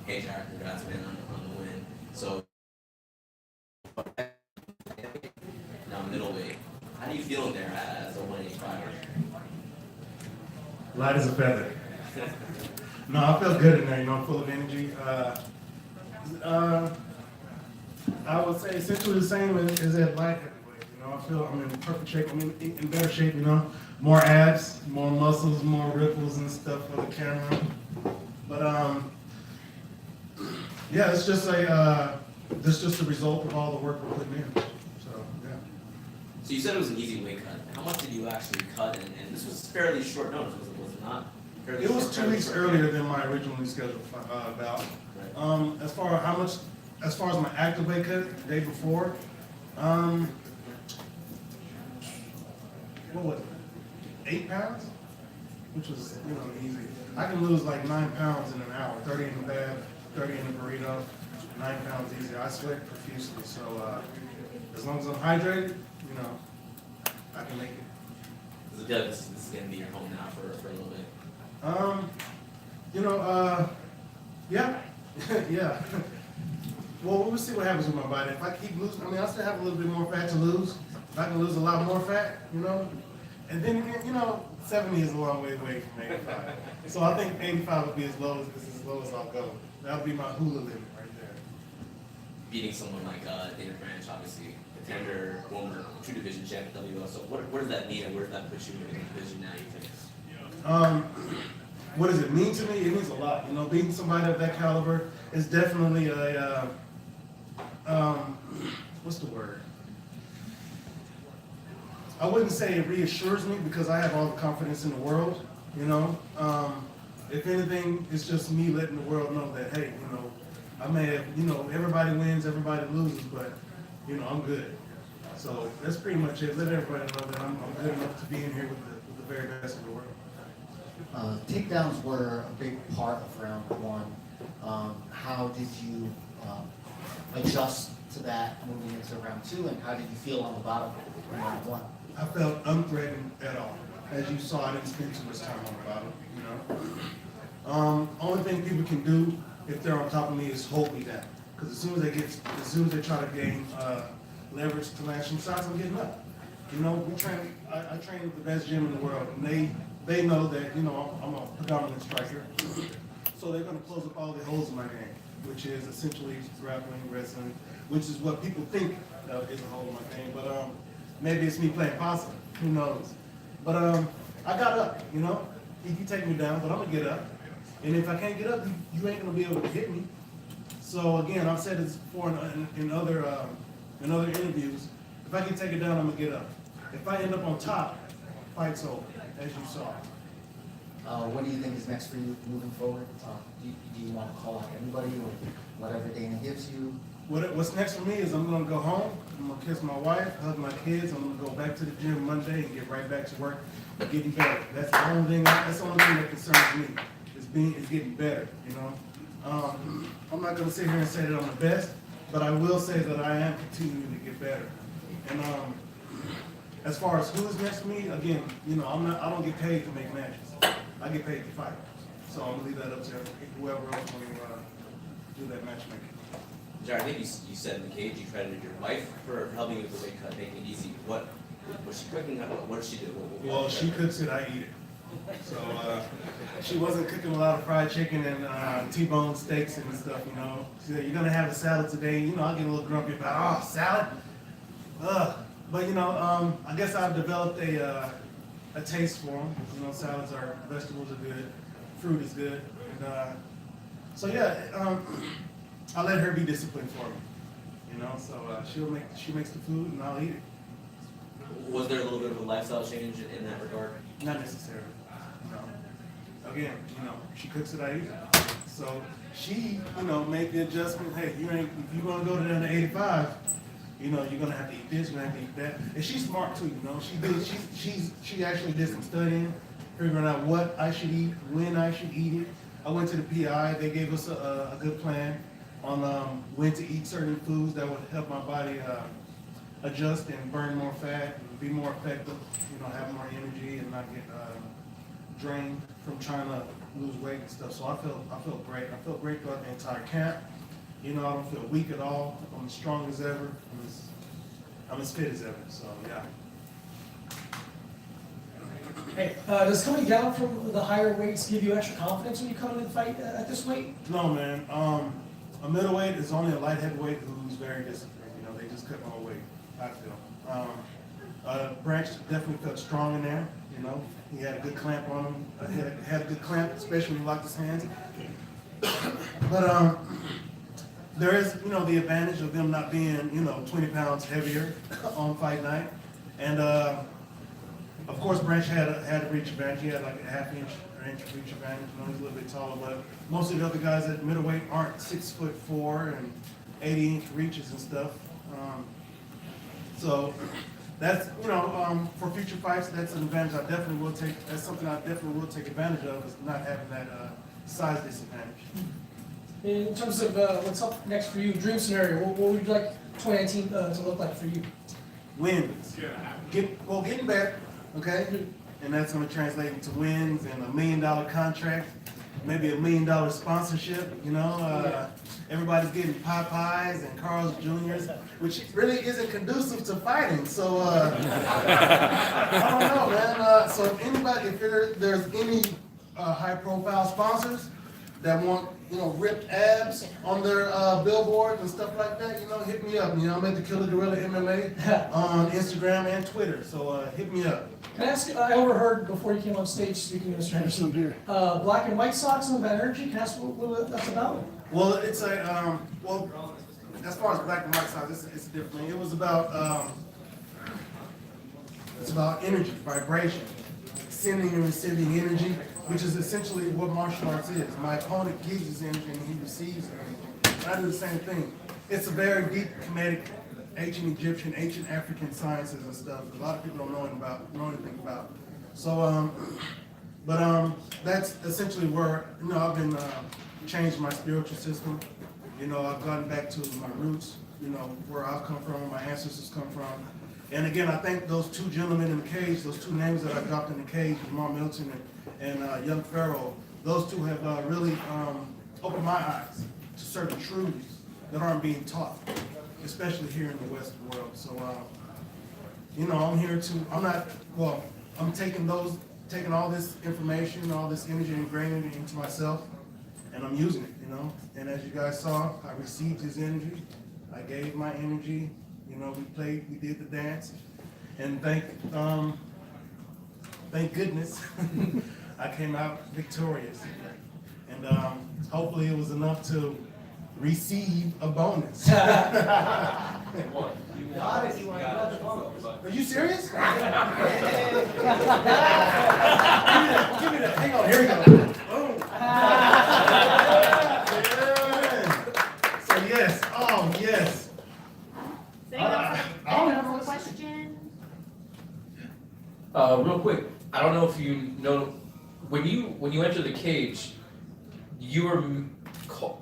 Hey, Jared, congrats, man, on the win. So, now middleweight. How do you feel in there as a 185er? Light as a feather. No, I feel good in there. I'm full of energy. Uh, I would say essentially the same as at light heavyweight. I feel I'm in perfect shape. I'm in better shape. More abs, more muscles, more ripples and stuff for the camera. But yeah, it's just a result of all the work we're putting in. So yeah. So you said it was an easy weight cut. How much did you actually cut? And this was fairly short notice, was it not? Fairly It was short 2 notice? weeks earlier than my originally scheduled bout. Right. As far as my active weight cut the day before, what was it? 8 pounds, which was easy. I can lose like 9 pounds in an hour. 30 in the bath, 30 in the burrito, 9 pounds easy. I sweat profusely, so as long as I'm hydrated, I can make it. Does it feel like this is going to be your home now for a little bit? Yeah, yeah. Well, we'll see what happens with my body. If I keep losing, I still have a little bit more fat to lose. If I can lose a lot more fat, and then again, 70 is a long way away from 85. So I think 85 would be as low as I'll go. That'll be my hula limit right there. Beating someone like David Branch, obviously, contender, former 2-division champ at WO. So what does that mean, and where does that put you in the division now, you think? What does it mean to me? It means a lot. Beating somebody of that caliber is definitely what's the word? I wouldn't say it reassures me because I have all the confidence in the world. If anything, it's just me letting the world know that, hey, I may have, everybody wins, everybody loses, but, I'm good. So that's pretty much it. Let everybody know that I'm good enough to be in here with the very best in the world. Takedowns were a big part of round one. How did you adjust to that moving into round two, and how did you feel on the bottom in round one? I felt unthreatened at all. As you saw, I didn't spend too much time on the bottom. Only thing people can do if they're on top of me is hold me down. Because as soon as they try to gain leverage to land some shots, I'm getting up. I train with the best gym in the world, and they know that I'm a predominant striker. So they're going to close up all the holes in my game, which is essentially grappling, wrestling, which is what people think is a hole in my game. But maybe it's me playing possum. Who knows? But I got up. He can take me down, but I'm gonna get up. And if I can't get up, you ain't gonna be able to hit me. So again, I've said this before in other interviews. If I can take it down, I'm gonna get up. If I end up on top, fight's over, as you saw. What do you think is next for you moving forward? Do you want to call out anybody or whatever Dana gives you? What's next for me is I'm gonna go home. I'm gonna kiss my wife, hug my kids. I'm gonna go back to the gym Monday and get right back to work, getting better. That's the only thing. That's the only thing that concerns me. Is getting better. I'm not gonna sit here and say that I'm the best, but I will say that I am continuing to get better. And as far as who is next for me, again, I don't get paid to make matches. I get paid to fight. So I'm gonna leave that up to whoever else will do that matchmaking. Jared, I think you said in the cage you credited your wife for helping you with the weight cut, making it easy. What was she cooking? What did she do? Well, she cooks it, I eat it. So she wasn't cooking a lot of fried chicken and T-bone steaks and stuff. She said, "You're gonna have a salad today." I get a little grumpy about, salad. But I guess I've developed a taste for them. Salads are, vegetables are good, fruit is good, and so yeah. I let her be disciplined for me, So she makes the food and I'll eat it. Was there a little bit of a lifestyle change in that regard? Not necessarily. Again, she cooks it, I eat it. So she, made the adjustment. Hey, if you're gonna go down to 85, you're gonna have to eat this, you're gonna have to eat that. And she's smart too, She actually did some studying, figuring out what I should eat, when I should eat it. I went to the PI. They gave us a good plan on when to eat certain foods that would help my body adjust and burn more fat and be more effective, have more energy and not get drained from trying to lose weight and stuff. So I feel great. I feel great throughout the entire camp. You know, I don't feel weak at all. I'm as strong as ever. I'm as fit as ever. So yeah. Hey, does coming down from the higher weights give you extra confidence when you come into the fight at this weight? No, man. A middleweight is only a light heavyweight who's very disciplined. You know, they just cut my weight, I feel. Branch definitely felt strong in there. You know, he had a good clamp on him. Had a good clamp, especially when he locked his hands. But there is, you know, the advantage of them not being, you know, 20 pounds heavier on fight night. And of course, Branch had a reach advantage. He had like a half-inch or inch reach advantage. You know, he's a little bit taller, but most of the other guys at middleweight aren't 6'4" and 80-inch reaches and stuff. So that's, you know, for future fights, that's an advantage I definitely will take. That's something I definitely will take advantage of, is not having that size disadvantage. In terms of what's up next for you, dream scenario, what would you like 2019 to look like for you? Wins. Getting better, okay? And that's going to translate into wins and $1 million contract, maybe $1 million sponsorship, you know? Everybody's getting Popeyes and Carl's Jr.'s, which really isn't conducive to fighting. So, I don't know, man. So if there's any high-profile sponsors that want, you know, ripped abs on their billboards and stuff like that, you know, hit me up. You know, I'm at the Killer Gorilla MMA on Instagram and Twitter, so hit me up. Can I ask you, I overheard before you came on stage speaking to Mr. Henderson, black and white socks and that energy, can I ask what that's about? Well, it's a, as far as black and white socks, it's different. It was about, it's about energy, vibration, sending and receiving energy, which is essentially what martial arts is. My opponent gives his energy and he receives it. I do the same thing. It's a very deep, comedic, ancient Egyptian, ancient African sciences and stuff. A lot of people don't know anything about. So, that's essentially where, you know, I've been changed my spiritual system. You know, I've gotten back to my roots. You know, where I've come from, where my ancestors come from. And again, I think those two gentlemen in the cage, those two names that I dropped in the cage, Jamal Milton and Young Pharaoh, those two have really opened my eyes to certain truths that aren't being taught, especially here in the Western world. So, you know, I'm taking all this information, all this energy, and ingraining it into myself, and I'm using it, you know. And as you guys saw, I received his energy, I gave my energy, you know, we did the dance, and thank goodness I came out victorious. And hopefully it was enough to receive a bonus. Are you serious? Give me that. Hang on, here we go. Boom. So yes, oh yes. Question. Real quick, I don't know if you know, when you enter the cage, you were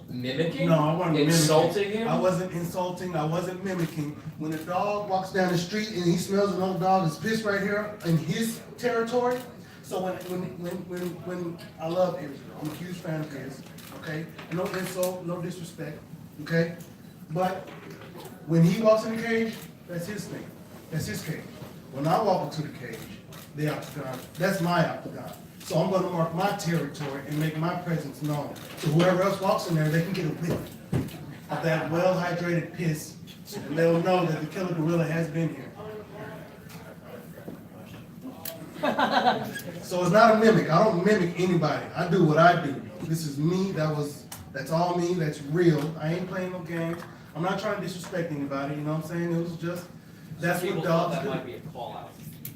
mimicking? No, I wasn't insulting mimicking. him? I wasn't insulting, I wasn't mimicking. When a dog walks down the street and he smells another dog that's pissed right here in his territory. So when I love Israel, I'm a huge fan of his, okay? No insult, no disrespect, okay? But when he walks in the cage, that's his thing. That's his cage. When I walk into the cage, the octagon, that's my octagon. So I'm going to mark my territory and make my presence known. So whoever else walks in there, they can get a whiff of that well-hydrated piss, and they'll know that the Killer Gorilla has been here. So it's not a mimic. I don't mimic anybody. I do what I do. This is me. That's all me. That's real. I ain't playing no games. I'm not trying to disrespect anybody. You know what I'm saying? It was just, that's what dogs do. That might be a call out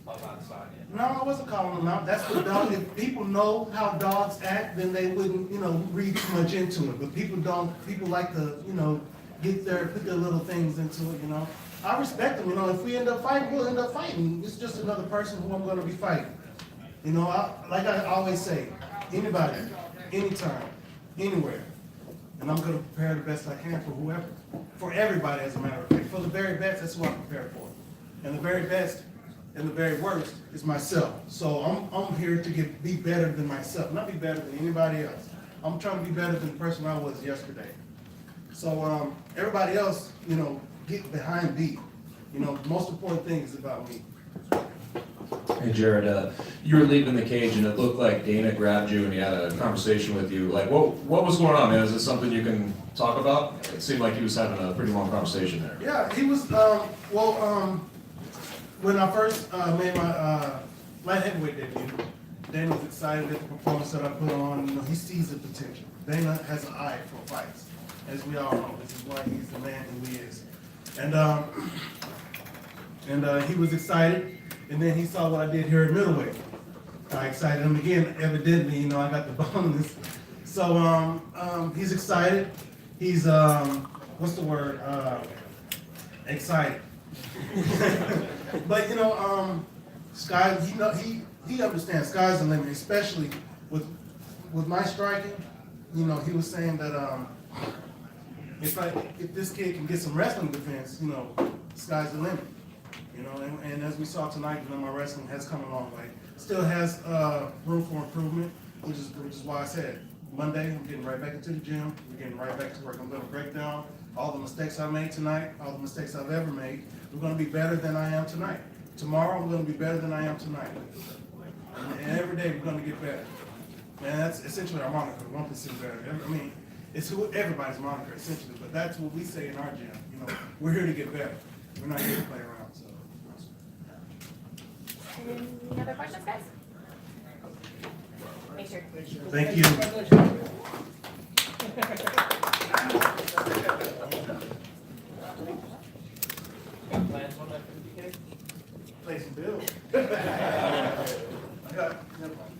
of outside. No, I wasn't calling them out. That's what dogs, if people know how dogs act, then they wouldn't, you know, read too much into it. But people don't, people like to, you know, put their little things into it, you know. I respect them, you know. If we end up fighting, we'll end up fighting. It's just another person who I'm going to be fighting. You know, like I always say, anybody, anytime, anywhere. And I'm going to prepare the best I can for whoever. For everybody, as a matter of fact. For the very best, that's who I prepare for. And the very best and the very worst is myself. So I'm here to be better than myself, not be better than anybody else. I'm trying to be better than the person I was yesterday. So everybody else, you know, get behind me. You know, the most important thing is about me. Hey Jared, you were leaving the cage and it looked like Dana grabbed you and he had a conversation with you. Like, what was going on, man? Is this something you can talk about? It seemed like he was having a pretty long conversation there. Yeah, he was, when I first made my light heavyweight debut, Dana was excited at the performance that I put on. You know, he sees the potential. Dana has an eye for fights, as we all know. This is why he's the man who he is. And he was excited, and then he saw what I did here at middleweight. I excited him again. Evidently, you know, I got the bonus. So he's excited. He's what's the word? Excited. But you know, Sky, he understands sky's the limit, especially with my striking. You know, he was saying that if this kid can get some wrestling defense, you know, sky's the limit. You know, and as we saw tonight, you know, my wrestling has come a long way. Still has room for improvement, which is why I said Monday I'm getting right back into the gym. We're getting right back to work. I'm going to break down all the mistakes I made tonight, all the mistakes I've ever made. We're going to be better than I am tonight. Tomorrow I'm going to be better than I am tonight. And every day we're going to get better. Man, that's essentially our moniker, 1% better. I mean, it's everybody's moniker essentially, but that's what we say in our gym. You know, we're here to get better. We're not here to play around. So. Any other questions, guys? Make sure. Thank you. Play some bills. I got, never mind.